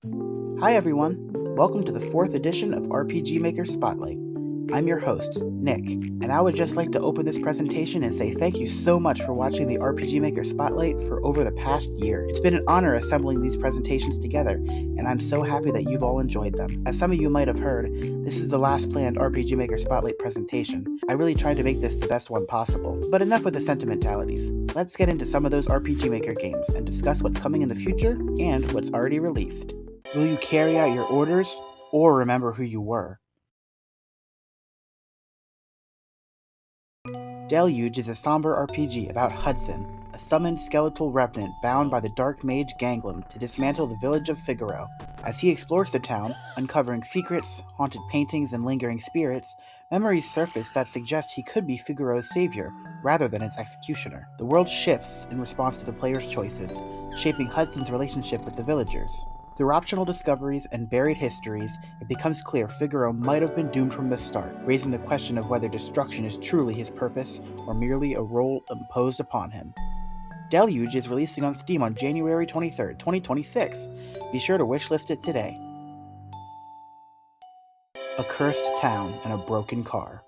Hi everyone! Welcome to the 4th edition of RPG Maker Spotlight. I'm your host, Nick, and I would just like to open this presentation and say thank you so much for watching the RPG Maker Spotlight for over the past year. It's been an honor assembling these presentations together, and I'm so happy that you've all enjoyed them. As some of you might have heard, this is the last planned RPG Maker Spotlight presentation. I really tried to make this the best one possible. But enough with the sentimentalities. Let's get into some of those RPG Maker games and discuss what's coming in the future and what's already released. Will you carry out your orders, or remember who you were? Deluge is a somber RPG about Hudson, a summoned skeletal revenant bound by the dark mage Ganglem to dismantle the village of Figaro. As he explores the town, uncovering secrets, haunted paintings, and lingering spirits, memories surface that suggest he could be Figaro's savior, rather than its executioner. The world shifts in response to the player's choices, shaping Hudson's relationship with the villagers. Through optional discoveries and buried histories, it becomes clear Figaro might have been doomed from the start, raising the question of whether destruction is truly his purpose or merely a role imposed upon him. Deluge is releasing on Steam on January 23rd, 2026. Be sure to wishlist it today. A Cursed Town and a Broken Car.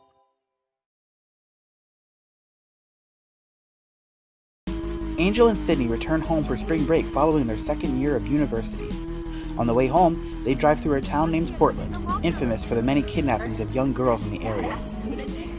Angel and Sydney return home for spring break following their second year of university. On the way home, they drive through a town named Portland, infamous for the many kidnappings of young girls in the area.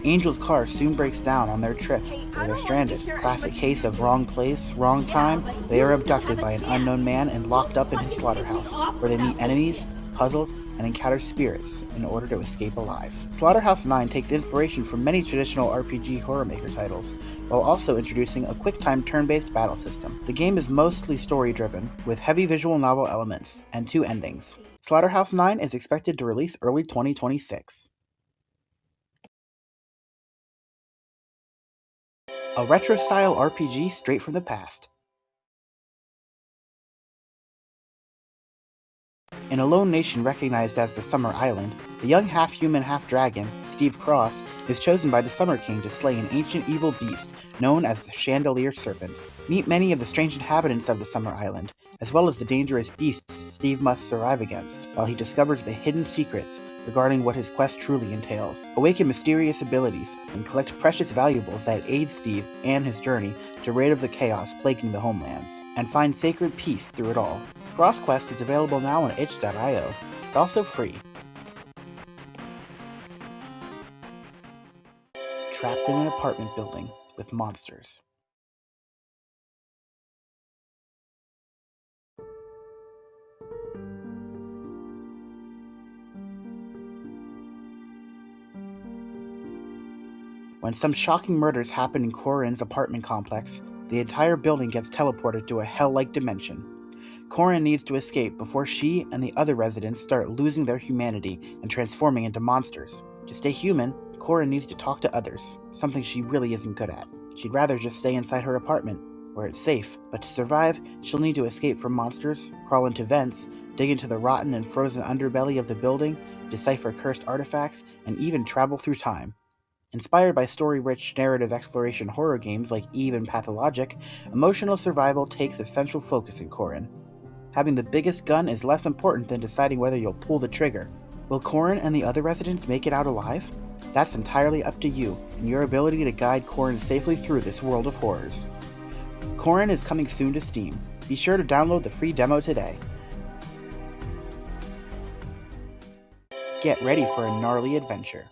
Angel's car soon breaks down on their trip, where they're stranded. Classic case of wrong place, wrong time. They are abducted by an unknown man and locked up in his slaughterhouse, where they meet enemies, puzzles, and encounter spirits in order to escape alive. Slaughterhouse 9 takes inspiration from many traditional RPG Horror Maker titles, while also introducing a quick-time turn-based battle system. The game is mostly story-driven, with heavy visual novel elements, and 2 endings. Slaughterhouse 9 is expected to release early 2026. A retro-style RPG straight from the past. In a lone nation recognized as the Summer Island, the young half-human, half-dragon, Steve Cross, is chosen by the Summer King to slay an ancient evil beast known as the Chandelier Serpent. Meet many of the strange inhabitants of the Summer Island, as well as the dangerous beasts Steve must survive against, while he discovers the hidden secrets regarding what his quest truly entails. Awaken mysterious abilities, and collect precious valuables that aid Steve and his journey to rid of the chaos plaguing the homelands, and find sacred peace through it all. CrossQuest is available now on itch.io. It's also free. Trapped in an apartment building with monsters. When some shocking murders happen in Corin's apartment complex, the entire building gets teleported to a hell-like dimension. Corin needs to escape before she and the other residents start losing their humanity and transforming into monsters. To stay human, Corin needs to talk to others, something she really isn't good at. She'd rather just stay inside her apartment, where it's safe, but to survive, she'll need to escape from monsters, crawl into vents, dig into the rotten and frozen underbelly of the building, decipher cursed artifacts, and even travel through time. Inspired by story-rich narrative exploration horror games like Eve and Pathologic, emotional survival takes a central focus in Corin. Having the biggest gun is less important than deciding whether you'll pull the trigger. Will Corin and the other residents make it out alive? That's entirely up to you and your ability to guide Corin safely through this world of horrors. Corin is coming soon to Steam. Be sure to download the free demo today. Get ready for a gnarly adventure.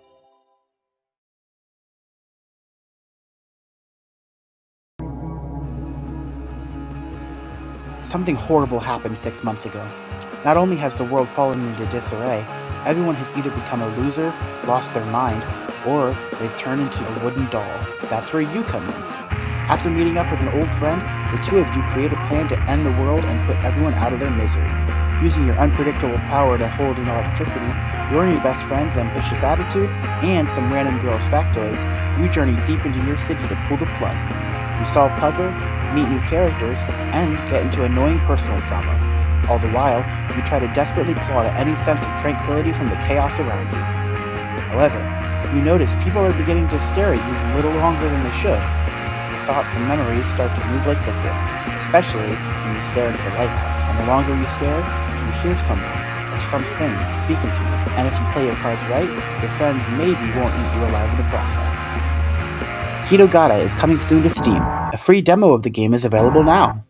Something horrible happened 6 months ago. Not only has the world fallen into disarray, everyone has either become a loser, lost their mind, or they've turned into a wooden doll. That's where you come in. After meeting up with an old friend, the two of you create a plan to end the world and put everyone out of their misery. Using your unpredictable power to hold in electricity, your new best friend's ambitious attitude, and some random girl's factoids, you journey deep into your city to pull the plug. You solve puzzles, meet new characters, and get into annoying personal drama. All the while, you try to desperately claw at any sense of tranquility from the chaos around you. However, you notice people are beginning to stare at you a little longer than they should. thoughts and memories start to move like liquid, especially when you stare into the lighthouse. And the longer you stare, you hear someone or something speaking to you. And if you play your cards right, your friends maybe won't eat you alive in the process. Hitogata is coming soon to Steam. A free demo of the game is available now.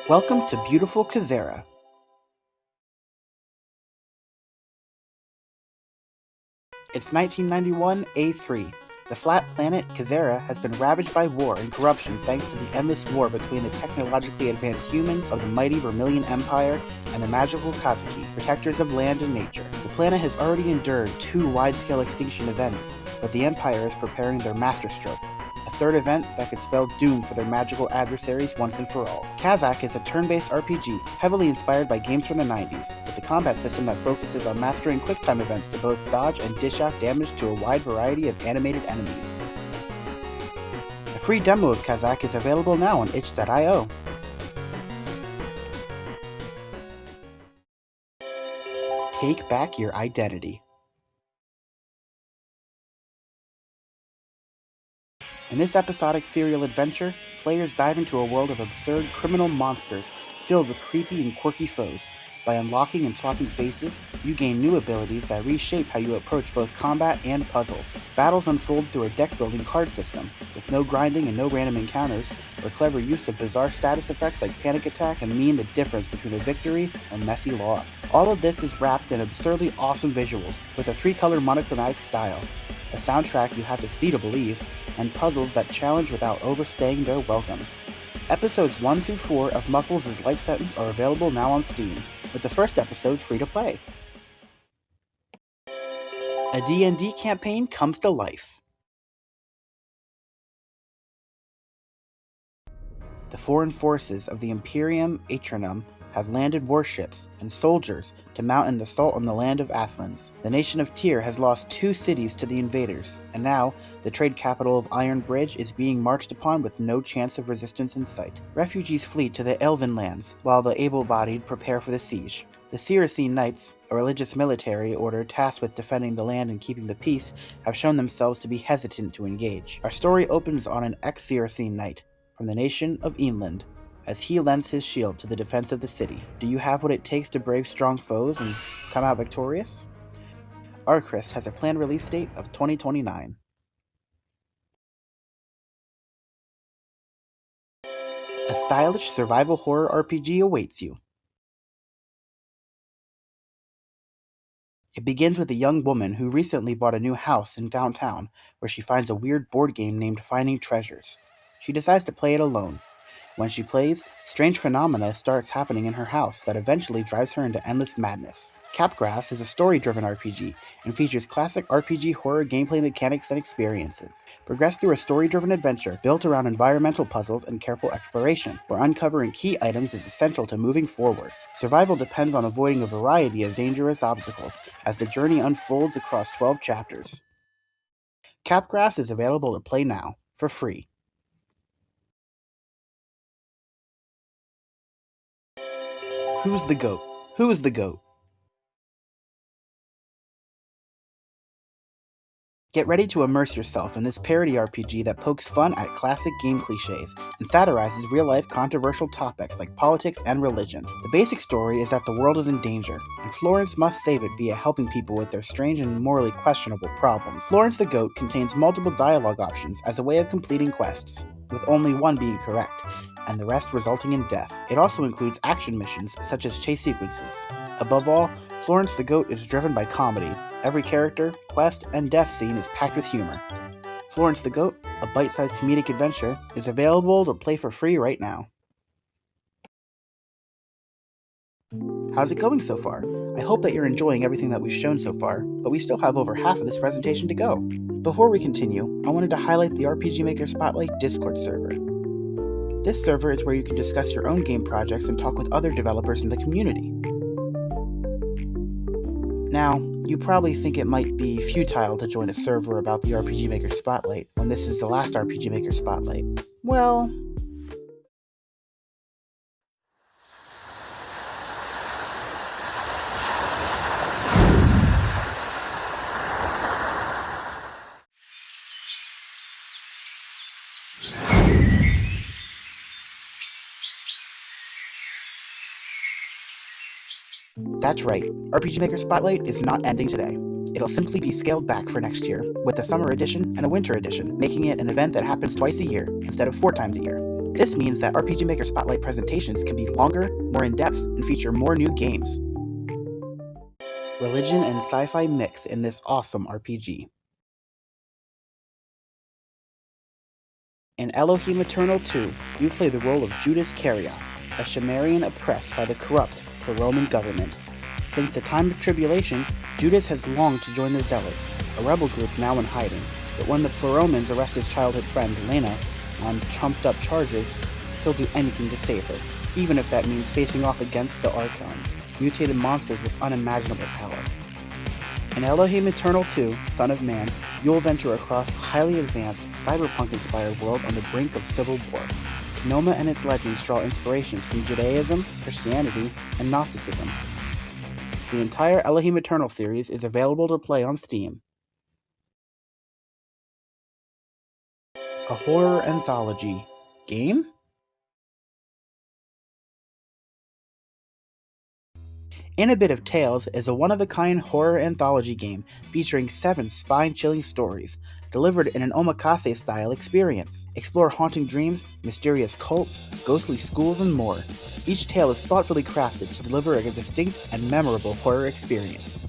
Welcome to beautiful Kazera. It's 1991 A3. The flat planet Kazera has been ravaged by war and corruption thanks to the endless war between the technologically advanced humans of the mighty Vermilion Empire and the magical Kazuki, protectors of land and nature. The planet has already endured 2 wide-scale extinction events, but the Empire is preparing their masterstroke, a third event that could spell doom for their magical adversaries once and for all. Kazak is a turn-based RPG, heavily inspired by games from the 90s, with a combat system that focuses on mastering quick-time events to both dodge and dish out damage to a wide variety of animated enemies. A free demo of Kazak is available now on itch.io. Take back your identity. In this episodic serial adventure, players dive into a world of absurd criminal monsters filled with creepy and quirky foes. By unlocking and swapping faces, you gain new abilities that reshape how you approach both combat and puzzles. Battles unfold through a deck-building card system, with no grinding and no random encounters, or clever use of bizarre status effects like Panic Attack and mean the difference between a victory or messy loss. All of this is wrapped in absurdly awesome visuals, with a 3-color monochromatic style, a soundtrack you have to see to believe, and puzzles that challenge without overstaying their welcome. Episodes 1 through 4 of Muffles' Life Sentence are available now on Steam, with the first episode free to play. A D&D campaign comes to life. The foreign forces of the Imperium Atronum have landed warships and soldiers to mount an assault on the land of Athens. The nation of Tyr has lost 2 cities to the invaders, and now the trade capital of Iron Bridge is being marched upon with no chance of resistance in sight. Refugees flee to the Elven lands, while the able-bodied prepare for the siege. The Cyresene Knights, a religious military order tasked with defending the land and keeping the peace, have shown themselves to be hesitant to engage. Our story opens on an ex-Cyresene Knight from the nation of Enland, as he lends his shield to the defense of the city. Do you have what it takes to brave strong foes and come out victorious? Archrist has a planned release date of 2029. A stylish survival horror RPG awaits you. It begins with a young woman who recently bought a new house in downtown, where she finds a weird board game named Finding Treasures. She decides to play it alone. When she plays, strange phenomena starts happening in her house that eventually drives her into endless madness. Capgrass is a story-driven RPG and features classic RPG horror gameplay mechanics and experiences. Progress through a story-driven adventure built around environmental puzzles and careful exploration, where uncovering key items is essential to moving forward. Survival depends on avoiding a variety of dangerous obstacles as the journey unfolds across 12 chapters. Capgrass is available to play now, for free. Who's the GOAT? Who is the GOAT? Get ready to immerse yourself in this parody RPG that pokes fun at classic game cliches and satirizes real-life controversial topics like politics and religion. The basic story is that the world is in danger, and Florence must save it via helping people with their strange and morally questionable problems. Florence the Goat contains multiple dialogue options as a way of completing quests, with only one being correct, and the rest resulting in death. It also includes action missions, such as chase sequences. Above all, Florence the Goat is driven by comedy. Every character, quest, and death scene is packed with humor. Florence the Goat, a bite-sized comedic adventure, is available to play for free right now. How's it going so far? I hope that you're enjoying everything that we've shown so far, but we still have over half of this presentation to go. Before we continue, I wanted to highlight the RPG Maker Spotlight Discord server. This server is where you can discuss your own game projects and talk with other developers in the community. Now, you probably think it might be futile to join a server about the RPG Maker Spotlight when this is the last RPG Maker Spotlight. Well, That's right, RPG Maker Spotlight is not ending today. It'll simply be scaled back for next year, with a summer edition and a winter edition, making it an event that happens twice a year instead of 4 times a year. This means that RPG Maker Spotlight presentations can be longer, more in-depth, and feature more new games. Religion and sci-fi mix in this awesome RPG. In Elohim Eternal 2, you play the role of Judas Carioth, a Shamarian oppressed by the corrupt Roman government. Since the time of tribulation, Judas has longed to join the Zealots, a rebel group now in hiding, but when the Pleromans arrest his childhood friend, Lena, on trumped-up charges, he'll do anything to save her, even if that means facing off against the Archons, mutated monsters with unimaginable power. In Elohim Eternal 2, Son of Man, you'll venture across a highly advanced, cyberpunk-inspired world on the brink of civil war. Noma and its legends draw inspirations from Judaism, Christianity, and Gnosticism. The entire Elohim Eternal series is available to play on Steam. A horror anthology game? In a Bit of Tales is a one-of-a-kind horror anthology game featuring 7 spine-chilling stories, delivered in an omakase-style experience. Explore haunting dreams, mysterious cults, ghostly schools, and more. Each tale is thoughtfully crafted to deliver a distinct and memorable horror experience.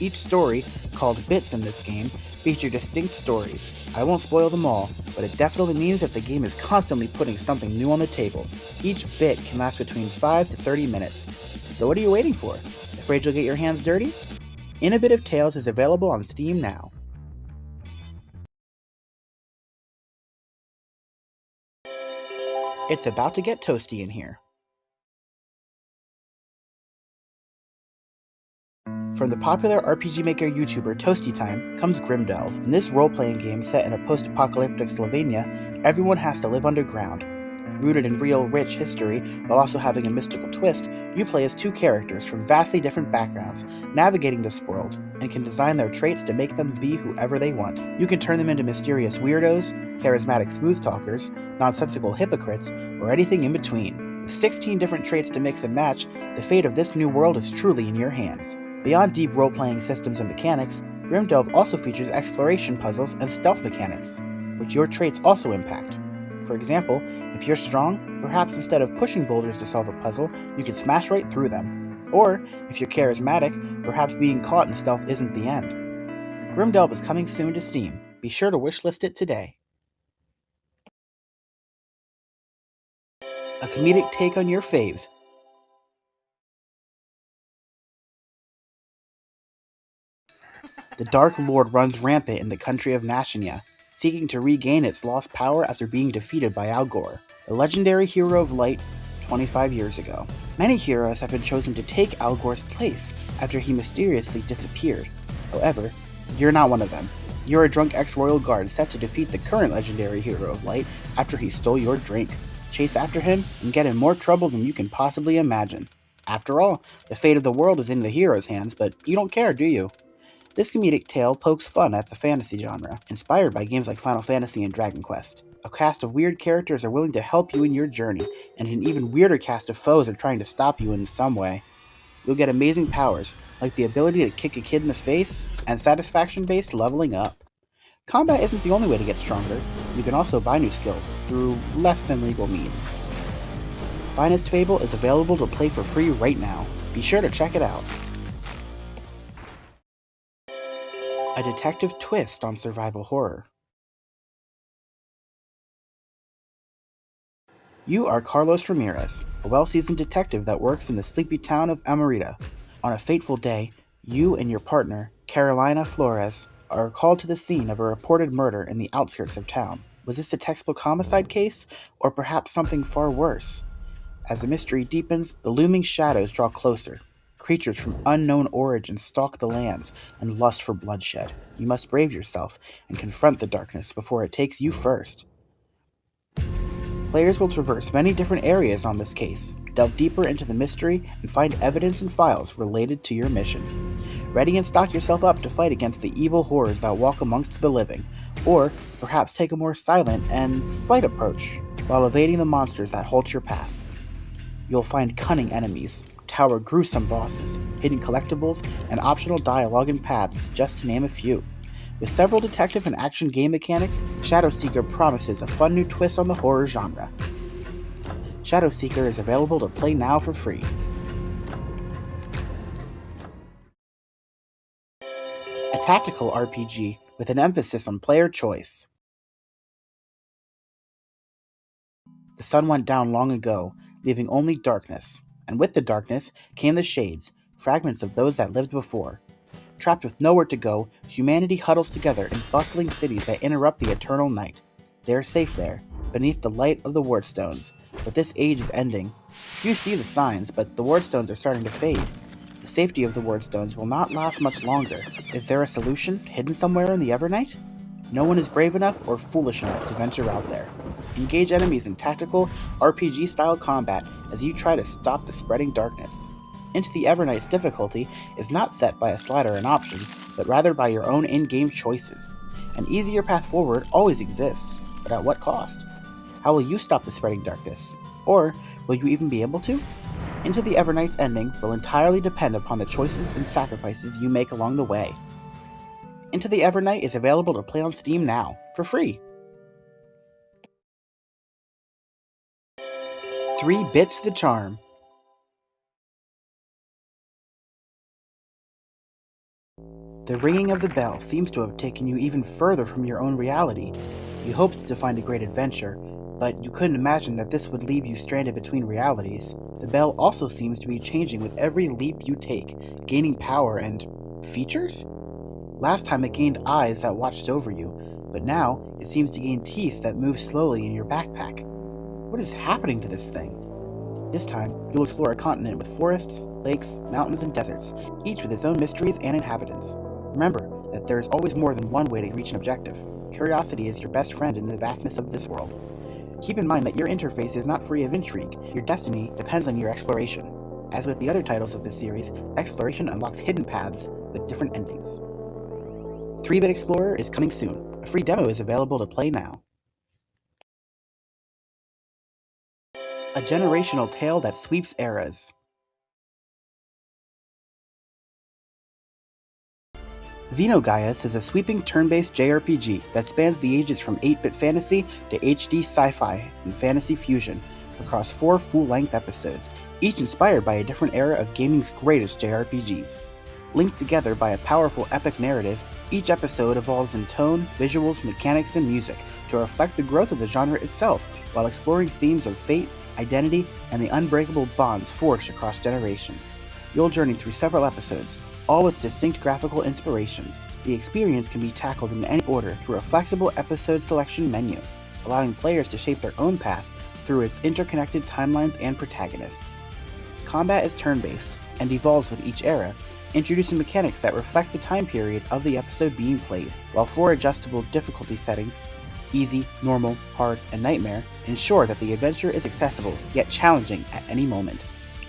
Each story, called bits in this game, feature distinct stories. I won't spoil them all, but it definitely means that the game is constantly putting something new on the table. Each bit can last between 5 to 30 minutes. So what are you waiting for? Afraid you'll get your hands dirty? In a Bit of Tales is available on Steam now. It's about to get toasty in here. From the popular RPG Maker YouTuber Toasty Time comes Grimdelve. In this role-playing game set in a post-apocalyptic Slovenia, everyone has to live underground. Rooted in real, rich history, while also having a mystical twist, you play as 2 characters from vastly different backgrounds, navigating this world, and can design their traits to make them be whoever they want. You can turn them into mysterious weirdos, charismatic smooth talkers, nonsensical hypocrites, or anything in between. With 16 different traits to mix and match, the fate of this new world is truly in your hands. Beyond deep role-playing systems and mechanics, Grimdelve also features exploration puzzles and stealth mechanics, which your traits also impact. For example, if you're strong, perhaps instead of pushing boulders to solve a puzzle, you can smash right through them. Or, if you're charismatic, perhaps being caught in stealth isn't the end. Grimdelve is coming soon to Steam. Be sure to wishlist it today. A comedic take on your faves. The Dark Lord runs rampant in the country of Nashania, seeking to regain its lost power after being defeated by Algor, a legendary hero of light 25 years ago. Many heroes have been chosen to take Algor's place after he mysteriously disappeared. However, you're not one of them. You're a drunk ex-royal guard set to defeat the current legendary hero of light after he stole your drink. Chase after him and get in more trouble than you can possibly imagine. After all, the fate of the world is in the hero's hands, but you don't care, do you? This comedic tale pokes fun at the fantasy genre, inspired by games like Final Fantasy and Dragon Quest. A cast of weird characters are willing to help you in your journey, and an even weirder cast of foes are trying to stop you in some way. You'll get amazing powers, like the ability to kick a kid in the face, and satisfaction-based leveling up. Combat isn't the only way to get stronger. You can also buy new skills through less than legal means. Finest Fable is available to play for free right now. Be sure to check it out. A detective twist on survival horror. You are Carlos Ramirez, a well-seasoned detective that works in the sleepy town of Amarita. On a fateful day, you and your partner, Carolina Flores, are called to the scene of a reported murder in the outskirts of town. Was this a textbook homicide case, or perhaps something far worse? As the mystery deepens, the looming shadows draw closer. Creatures from unknown origins stalk the lands and lust for bloodshed. You must brave yourself and confront the darkness before it takes you first. Players will traverse many different areas on this case, delve deeper into the mystery, and find evidence and files related to your mission. Ready and stock yourself up to fight against the evil horrors that walk amongst the living, or perhaps take a more silent and flight approach while evading the monsters that halt your path. You'll find cunning enemies, tower gruesome bosses, hidden collectibles, and optional dialogue and paths, just to name a few. With several detective and action game mechanics, Shadowseeker promises a fun new twist on the horror genre. Shadowseeker is available to play now for free. A tactical RPG with an emphasis on player choice. The sun went down long ago, leaving only darkness, and with the darkness came the shades, fragments of those that lived before. Trapped with nowhere to go, humanity huddles together in bustling cities that interrupt the eternal night. They are safe there, beneath the light of the wardstones, but this age is ending. Few see the signs, but the wardstones are starting to fade. The safety of the wardstones will not last much longer. Is there a solution hidden somewhere in the Evernight? No one is brave enough or foolish enough to venture out there. Engage enemies in tactical, RPG-style combat as you try to stop the spreading darkness. Into the Evernight's difficulty is not set by a slider in options, but rather by your own in-game choices. An easier path forward always exists, but at what cost? How will you stop the spreading darkness? Or will you even be able to? Into the Evernight's ending will entirely depend upon the choices and sacrifices you make along the way. Into the Evernight is available to play on Steam now, for free. 3 Bits the Charm. The ringing of the bell seems to have taken you even further from your own reality. You hoped to find a great adventure, but you couldn't imagine that this would leave you stranded between realities. The bell also seems to be changing with every leap you take, gaining power and features? Last time it gained eyes that watched over you, but now it seems to gain teeth that move slowly in your backpack. What is happening to this thing? This time, you'll explore a continent with forests, lakes, mountains, and deserts, each with its own mysteries and inhabitants. Remember that there is always more than one way to reach an objective. Curiosity is your best friend in the vastness of this world. Keep in mind that your interface is not free of intrigue. Your destiny depends on your exploration. As with the other titles of this series, exploration unlocks hidden paths with different endings. 3-Bit Explorer is coming soon. A free demo is available to play now. A generational tale that sweeps eras. Xenogaius is a sweeping turn-based JRPG that spans the ages from 8-bit fantasy to HD sci-fi and fantasy fusion across 4 full-length episodes, each inspired by a different era of gaming's greatest JRPGs. Linked together by a powerful epic narrative, each episode evolves in tone, visuals, mechanics, and music to reflect the growth of the genre itself while exploring themes of fate, identity, and the unbreakable bonds forged across generations. You'll journey through several episodes, all with distinct graphical inspirations. The experience can be tackled in any order through a flexible episode selection menu, allowing players to shape their own path through its interconnected timelines and protagonists. Combat is turn-based and evolves with each era, introducing mechanics that reflect the time period of the episode being played, while 4 adjustable difficulty settings, easy, normal, hard, and nightmare, ensure that the adventure is accessible yet challenging at any moment.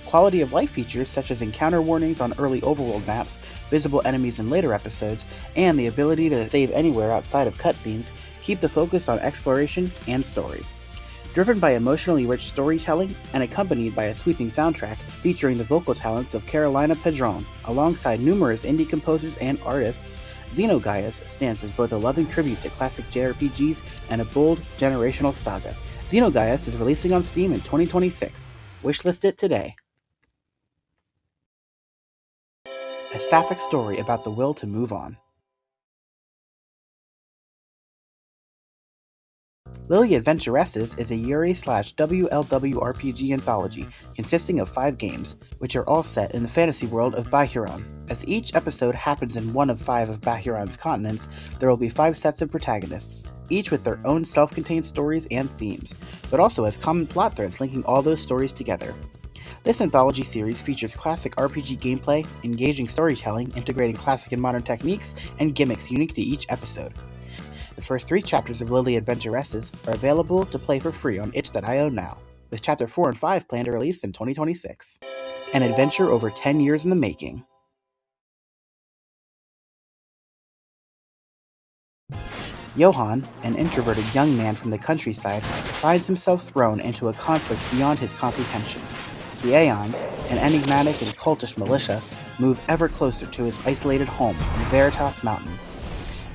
Quality of life features such as encounter warnings on early overworld maps, visible enemies in later episodes, and the ability to save anywhere outside of cutscenes keep the focus on exploration and story. Driven by emotionally rich storytelling and accompanied by a sweeping soundtrack featuring the vocal talents of Carolina Padron, alongside numerous indie composers and artists, Xenogaius stands as both a loving tribute to classic JRPGs and a bold, generational saga. Xenogaius is releasing on Steam in 2026. Wishlist it today. A sapphic story about the will to move on. Lily Adventuresses is a Yuri/WLW RPG anthology consisting of 5 games, which are all set in the fantasy world of Bahuran. As each episode happens in one of 5 of Bahuran's continents, there will be 5 sets of protagonists, each with their own self-contained stories and themes, but also has common plot threads linking all those stories together. This anthology series features classic RPG gameplay, engaging storytelling, integrating classic and modern techniques, and gimmicks unique to each episode. The first 3 chapters of Lily Adventuresses are available to play for free on itch.io now, with Chapter 4 and 5 planned to release in 2026. An adventure over 10 years in the making. Johann, an introverted young man from the countryside, finds himself thrown into a conflict beyond his comprehension. The Aeons, an enigmatic and cultish militia, move ever closer to his isolated home in Veritas Mountain.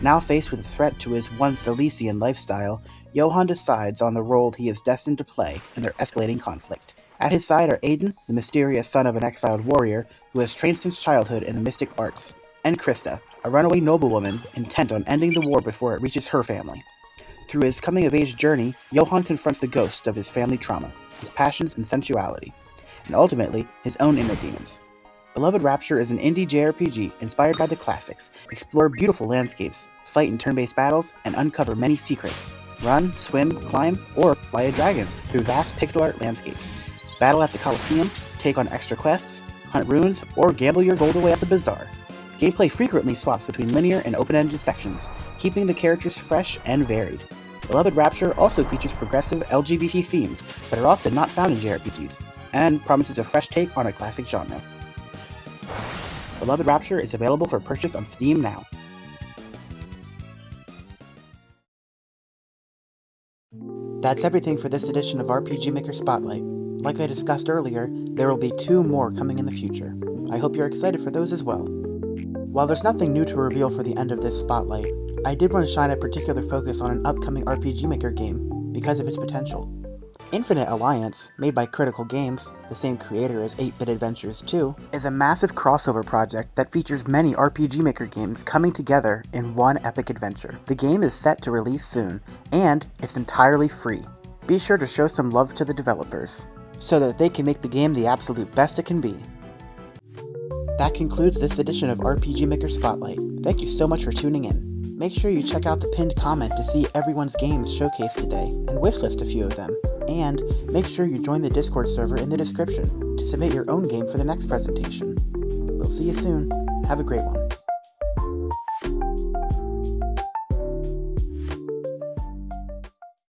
Now faced with a threat to his once Elysian lifestyle, Johann decides on the role he is destined to play in their escalating conflict. At his side are Aiden, the mysterious son of an exiled warrior who has trained since childhood in the mystic arts, and Krista, a runaway noblewoman intent on ending the war before it reaches her family. Through his coming-of-age journey, Johann confronts the ghosts of his family trauma, his passions and sensuality, and ultimately, his own inner demons. Beloved Rapture is an indie JRPG inspired by the classics. Explore beautiful landscapes, fight in turn-based battles, and uncover many secrets. Run, swim, climb, or fly a dragon through vast pixel art landscapes. Battle at the Colosseum, take on extra quests, hunt runes, or gamble your gold away at the bazaar. Gameplay frequently swaps between linear and open-ended sections, keeping the characters fresh and varied. Beloved Rapture also features progressive LGBT themes that are often not found in JRPGs, and promises a fresh take on a classic genre. Beloved Rapture is available for purchase on Steam now. That's everything for this edition of RPG Maker Spotlight. Like I discussed earlier, there will be 2 more coming in the future. I hope you're excited for those as well. While there's nothing new to reveal for the end of this spotlight, I did want to shine a particular focus on an upcoming RPG Maker game because of its potential. Infinite Alliance, made by Critical Games, the same creator as 8-Bit Adventures 2, is a massive crossover project that features many RPG Maker games coming together in one epic adventure. The game is set to release soon, and it's entirely free. Be sure to show some love to the developers, so that they can make the game the absolute best it can be. That concludes this edition of RPG Maker Spotlight. Thank you so much for tuning in. Make sure you check out the pinned comment to see everyone's games showcased today, and wishlist a few of them. And make sure you join the Discord server in the description to submit your own game for the next presentation. We'll see you soon. Have a great one.